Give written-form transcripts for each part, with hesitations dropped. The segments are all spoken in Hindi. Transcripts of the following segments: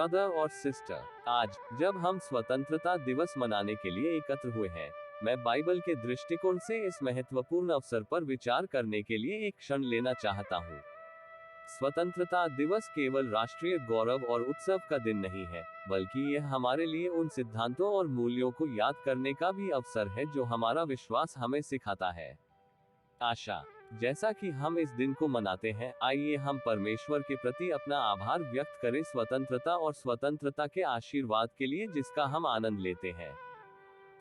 ब्रदर और सिस्टर, आज जब हम स्वतंत्रता दिवस मनाने के लिए एकत्र हुए हैं, मैं बाइबल के दृष्टिकोण से इस महत्वपूर्ण अवसर पर विचार करने के लिए एक क्षण लेना चाहता हूँ। स्वतंत्रता दिवस केवल राष्ट्रीय गौरव और उत्सव का दिन नहीं है, बल्कि यह हमारे लिए उन सिद्धांतों और मूल्यों को याद करने का भी अवसर है जो हमारा विश्वास हमें सिखाता है। आशा। जैसा कि हम इस दिन को मनाते हैं, आइए हम परमेश्वर के प्रति अपना आभार व्यक्त करें स्वतंत्रता और स्वतंत्रता के आशीर्वाद के लिए जिसका हम आनंद लेते हैं।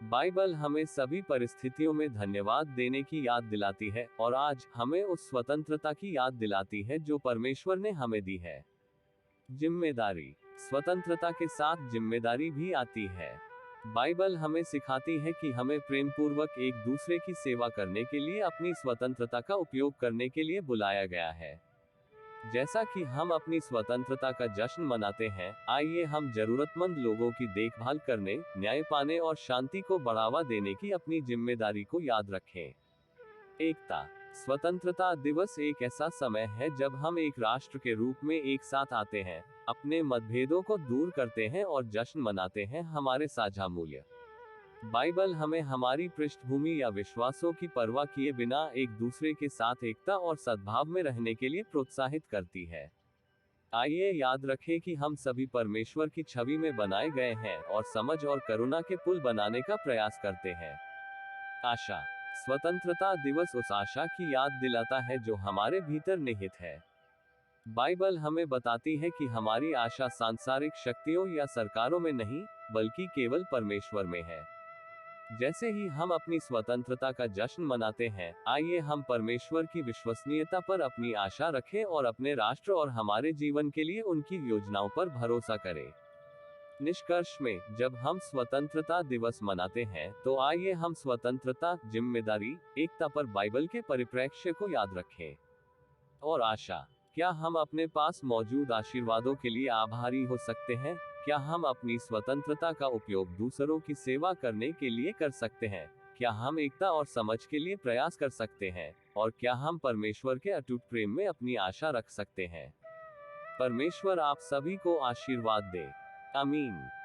बाइबल हमें सभी परिस्थितियों में धन्यवाद देने की याद दिलाती है और आज हमें उस स्वतंत्रता की याद दिलाती है जो परमेश्वर ने हमें दी है। जिम्मेदारी। स्वतंत्रता के साथ जिम्मेदारी भी आती है। बाइबल हमें सिखाती है कि हमें प्रेम पूर्वक एक दूसरे की सेवा करने के लिए अपनी स्वतंत्रता का उपयोग करने के लिए बुलाया गया है। जैसा कि हम अपनी स्वतंत्रता का जश्न मनाते हैं, आइए हम जरूरतमंद लोगों की देखभाल करने, न्याय पाने और शांति को बढ़ावा देने की अपनी जिम्मेदारी को याद रखें। एकता। स्वतंत्रता दिवस एक ऐसा समय है जब हम एक राष्ट्र के रूप में एक साथ आते हैं, अपने मतभेदों को दूर करते हैं और जश्न मनाते हैं हमारे साझा मूल्य। बाइबल हमें हमारी पृष्ठभूमि या विश्वासों की परवाह किए बिना एक दूसरे के साथ एकता और सद्भाव में रहने के लिए प्रोत्साहित करती है। आइए याद रखें कि हम सभी परमेश्वर की छवि में बनाए गए हैं और समझ और करुणा के पुल बनाने का प्रयास करते हैं। आशा। स्वतंत्रता दिवस उस आशा की याद दिलाता है जो हमारे भीतर निहित है। बाइबल हमें बताती है कि हमारी आशा सांसारिक शक्तियों या सरकारों में नहीं, बल्कि केवल परमेश्वर में है। जैसे ही हम अपनी स्वतंत्रता का जश्न मनाते हैं, आइए हम परमेश्वर की विश्वसनीयता पर अपनी आशा रखें और अपने राष्ट्र और हमारे जीवन के लिए उनकी योजनाओं पर भरोसा करें। निष्कर्ष में, जब हम स्वतंत्रता दिवस मनाते हैं, तो आइए हम स्वतंत्रता, जिम्मेदारी, एकता पर बाइबल के परिप्रेक्ष्य को याद रखें। और आशा। क्या हम अपने पास मौजूद आशीर्वादों के लिए आभारी हो सकते हैं? क्या हम अपनी स्वतंत्रता का उपयोग दूसरों की सेवा करने के लिए कर सकते हैं? क्या हम एकता और समझ के लिए प्रयास कर सकते हैं? और क्या हम परमेश्वर के अटूट प्रेम में अपनी आशा रख सकते हैं? परमेश्वर आप सभी को आशीर्वाद दे। आमीन।